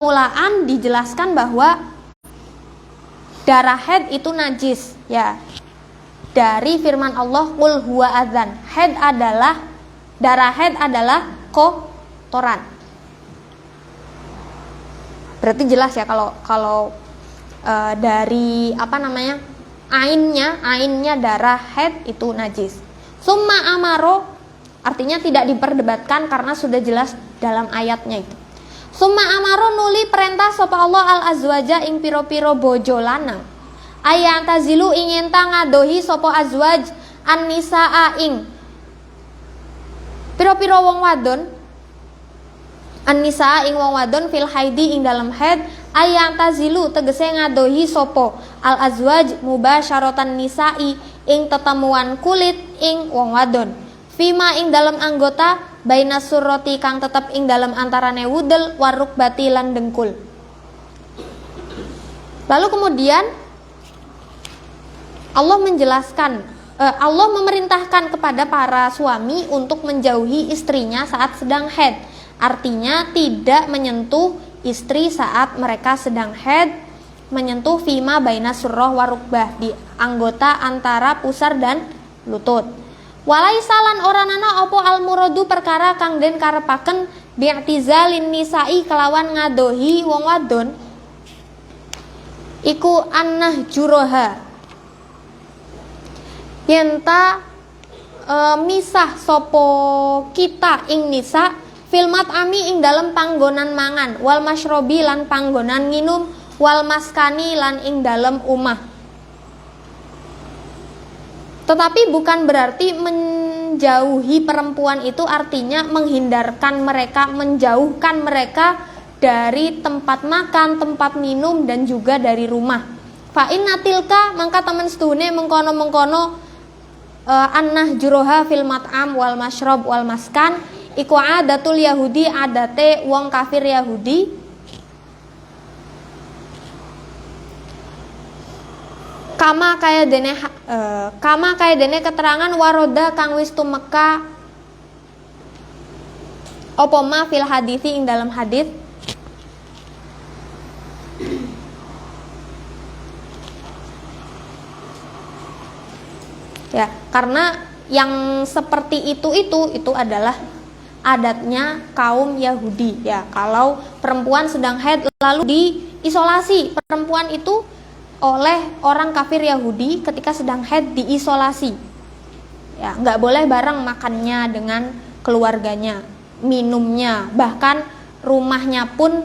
permulaan dijelaskan bahwa darah haid itu najis, ya. Dari firman Allah, qul huwa adzan. Darah haid adalah kotoran. Berarti jelas ya kalau dari ainnya darah haid itu najis. Summa amaro artinya tidak diperdebatkan karena sudah jelas dalam ayatnya itu. Summa amaro nuli perintah sapa Allah al azwaja ing piro-piro bojo lanang. Ayang tazilu ingin ngadohi sapa azwaj an-nisaa ing piro-piro wong wadon. An-nisaa ing wong wadon fil haidi ing dalam haid. Ayang tazilu tegese ngadohi sapa al azwaj mubasyaratan nisai ing tetemuan kulit ing wong wadon. Fima ing dalam anggota baina surroti kang tetep ing dalam antarane wudel waruk bati lan dengkul. Lalu kemudian Allah menjelaskan, Allah memerintahkan kepada para suami untuk menjauhi istrinya saat sedang haid. Artinya tidak menyentuh istri saat mereka sedang haid, menyentuh fima baina surroh warukbah di anggota antara pusar dan lutut. Walaisalan oranana opo almuradu perkara kang den karepaken bi'tizalin nisai kelawan ngadohi wong wadon iku annah juroha yenta misah sopo kita ing nisa filmat ami ing dalam panggonan mangan wal masyrobi lan panggonan nginum wal maskani lan ing dalam umah. Tetapi bukan berarti menjauhi perempuan itu artinya menghindarkan mereka, menjauhkan mereka dari tempat makan, tempat minum dan juga dari rumah. Fa inna tilka mangka temen setuhune mengkono-mengkono annah juroha fil mat'am wal masyrob wal maskan iku adatul yahudi adate wong kafir Yahudi. Kama kaya dene keterangan waroda kang wis tumeka apa ma fil hadisi ing dalam hadis. Ya, karena yang seperti itu adalah adatnya kaum Yahudi ya. Kalau perempuan sedang haid lalu diisolasi, perempuan itu oleh orang kafir Yahudi ketika sedang haid diisolasi. Ya, nggak boleh bareng makannya dengan keluarganya, minumnya, bahkan rumahnya pun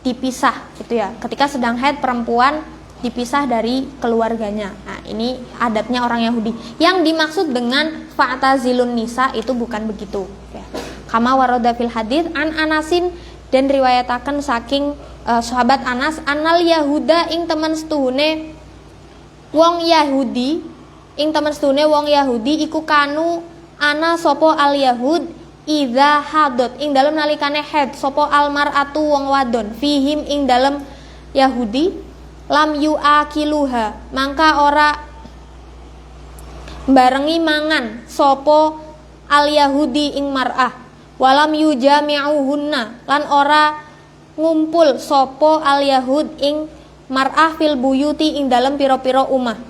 dipisah gitu ya. Ketika sedang haid perempuan dipisah dari keluarganya. Nah, ini adatnya orang Yahudi. Yang dimaksud dengan fa'tazilun nisa itu bukan begitu ya. Kama waroda fil hadits an Anasin dan riwayataken saking sahabat Anas annal Yahuda ing teman setuhune wong Yahudi iku kanu ana sopo al Yahud idza hadot ing dalem nalikane haid sopo al mar'atu wong wadon fihim ing dalem Yahudi lam yuakiluha mangka ora barengi mangan sopo al Yahudi ing mar'ah walam yujami'uhunna lan ora ngumpul sopo al Yahud ing mar'ah fil buyuti ing dalam piro-piro umah.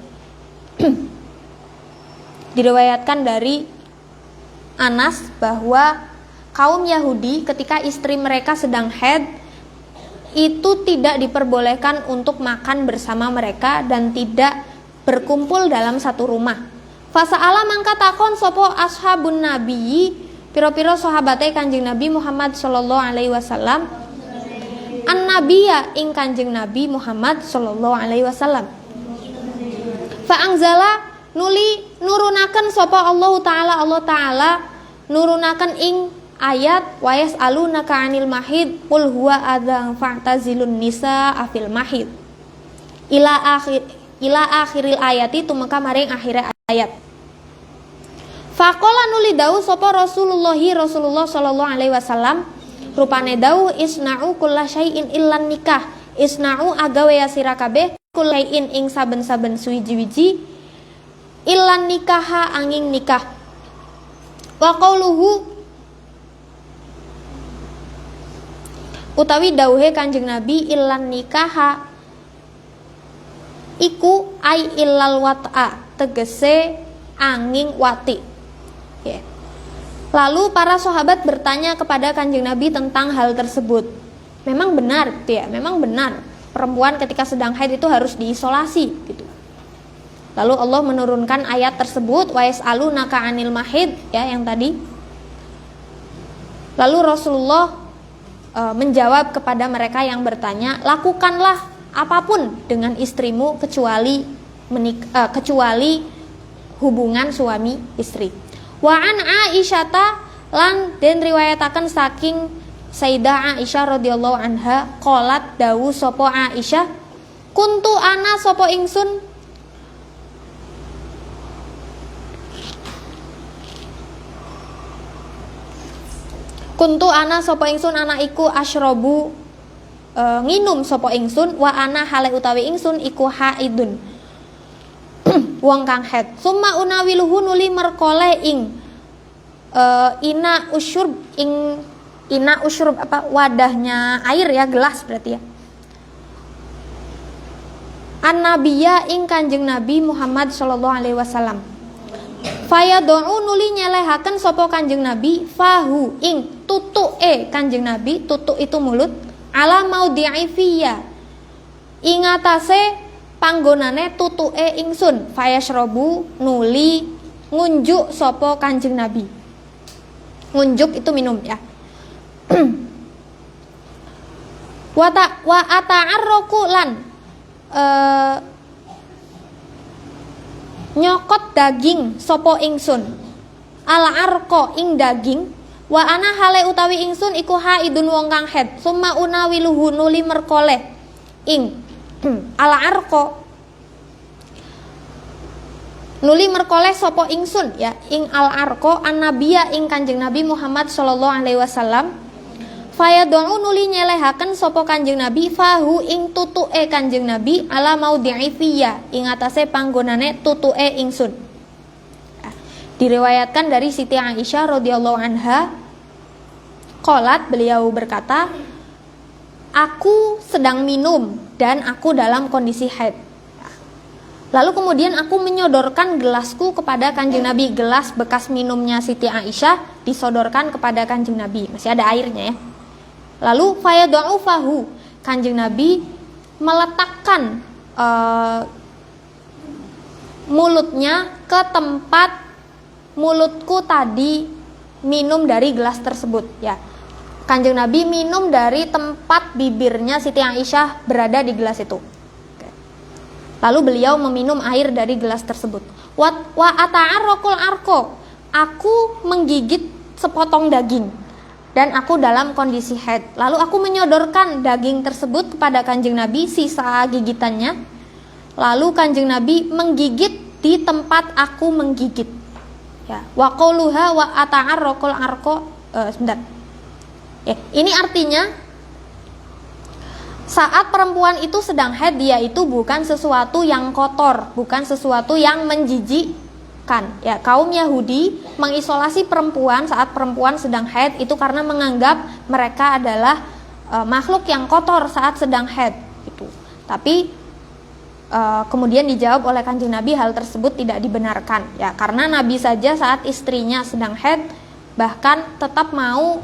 Diriwayatkan dari Anas bahwa kaum Yahudi ketika istri mereka sedang haid itu tidak diperbolehkan untuk makan bersama mereka dan tidak berkumpul dalam satu rumah. Fasa'ala mangka takon sopo ashabun nabi piro-piro sahabate Kanjeng Nabi Muhammad sallallahu alaihi wasallam an-nabiyya ing Kanjeng Nabi Muhammad sallallahu alaihi wasallam. Fa anzala nuli nurunaken sapa Allah taala nurunaken ing ayat wa yasalunaka 'anil mahid qul huwa adzan fa'tazilun nisa afil mahid ila akhiril ayati tumeka maring akhir ayat. Faqala nuli dawuh sapa Rasulullah sallallahu alaihi wasallam rupane dawuh isna'u kullasyai'in illan nikah isna'u agawe ya sira kabeh kullasyai'in ing saben-saben suwiji-wiji illan nikaha angin nikah. Wa qauluhu utawi dawuhe Kanjeng Nabi illan nikaha iku ai illal wat'a, tegese angin wati. Ya. Lalu para sahabat bertanya kepada Kanjeng Nabi tentang hal tersebut. Memang benar gitu ya, memang benar perempuan ketika sedang haid itu harus diisolasi gitu. Lalu Allah menurunkan ayat tersebut, wa yas'alunaka 'anil mahid, ya yang tadi. Lalu Rasulullah menjawab kepada mereka yang bertanya, lakukanlah apapun dengan istrimu kecuali hubungan suami istri. Wa an Aisyata lan den riwayataken saking Sayyidah Aisyah radhiyallahu anha qalat dawu sapa Aisyah kuntu ana sapa ingsun ana iku asyrabu nginum sapa ingsun wa ana hale utawi ingsun iku haidun wong kang haid summa unawiluhu nuli merkole ing ina usyurb apa wadahnya air ya, gelas berarti ya, an-nabiyya ing Kanjeng Nabi Muhammad sallallahu alaihi wasallam. Fayad'u nuli nyelehaken sapa Kanjeng Nabi fahu ing tutuke Kanjeng Nabi, tutuk itu mulut, ala maudhi'i fiyya ing atase panggonane tutuke ingsun. Fayashrabu nuli ngunjuk sapa Kanjeng Nabi. Ngunjuk itu minum ya. Wa ata'arraku lan nyokot daging sapa ingsun ala arqa ing daging wa ana hale utawi ingsun iku haidun wong kang haid summa unawiluhu nuli merkoleh ing ala arqa nuli merkoleh sapa ingsun ya ing al arqa annabiyya ing Kanjeng Nabi Muhammad sallallahu alaihi wasallam. Fayad'u nuli nyelehaken sapa Kanjeng Nabi fahu ing tutuke Kanjeng Nabi ala maudhi'i fiyya ing atase panggonane tutuke ingsun. Diriwayatkan dari Siti Aisyah radhiyallahu anha qalat, beliau berkata, aku sedang minum dan aku dalam kondisi haid. Lalu kemudian aku menyodorkan gelasku kepada Kanjeng Nabi. Gelas bekas minumnya Siti Aisyah disodorkan kepada Kanjeng Nabi, masih ada airnya ya. Lalu fayad'u fahu, Kanjeng Nabi meletakkan mulutnya ke tempat mulutku tadi minum dari gelas tersebut ya. Kanjeng Nabi minum dari tempat bibirnya Siti Aisyah berada di gelas itu. Lalu beliau meminum air dari gelas tersebut. Wa ata'arraqul arqa, aku menggigit sepotong daging dan aku dalam kondisi haid. Lalu aku menyodorkan daging tersebut kepada Kanjeng Nabi, sisa gigitannya. Lalu Kanjeng Nabi menggigit di tempat aku menggigit. Ya, wa qauluha wa ata'arraqul arqa. Sebentar. Ya, ini artinya saat perempuan itu sedang haid, dia itu bukan sesuatu yang kotor, bukan sesuatu yang menjijikkan. Ya, kaum Yahudi mengisolasi perempuan saat perempuan sedang haid itu karena menganggap mereka adalah makhluk yang kotor saat sedang haid gitu. Tapi kemudian dijawab oleh Kanjeng Nabi hal tersebut tidak dibenarkan ya, karena Nabi saja saat istrinya sedang haid bahkan tetap mau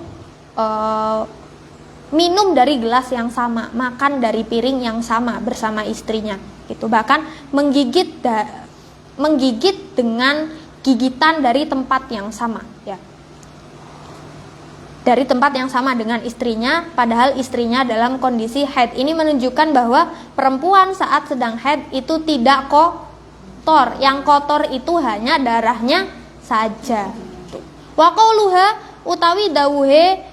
minum dari gelas yang sama, makan dari piring yang sama bersama istrinya gitu. Bahkan menggigit dengan gigitan dari tempat yang sama ya. Dari tempat yang sama dengan istrinya, padahal istrinya dalam kondisi haid. Ini menunjukkan bahwa perempuan saat sedang haid itu tidak kotor. Yang kotor itu hanya darahnya saja. Wa qauluha utawi dawuhe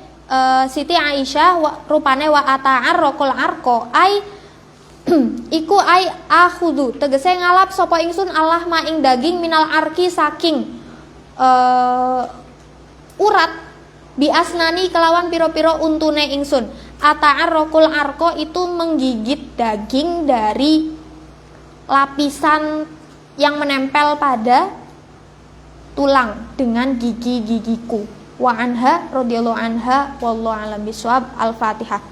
Siti Aisyah rupane wa ata'arraqul arqa ai iku ai akhudu, tegese ngalap sapa ingsun Allah ma ing daging minal arki saking urat bi asnani kelawan piro-piro untune ingsun. Ata'arraqul arqa itu menggigit daging dari lapisan yang menempel pada tulang dengan gigi-gigiku. Wa anha radhiyallahu anha wallahu a'lam bishawab. Al-Fatihah.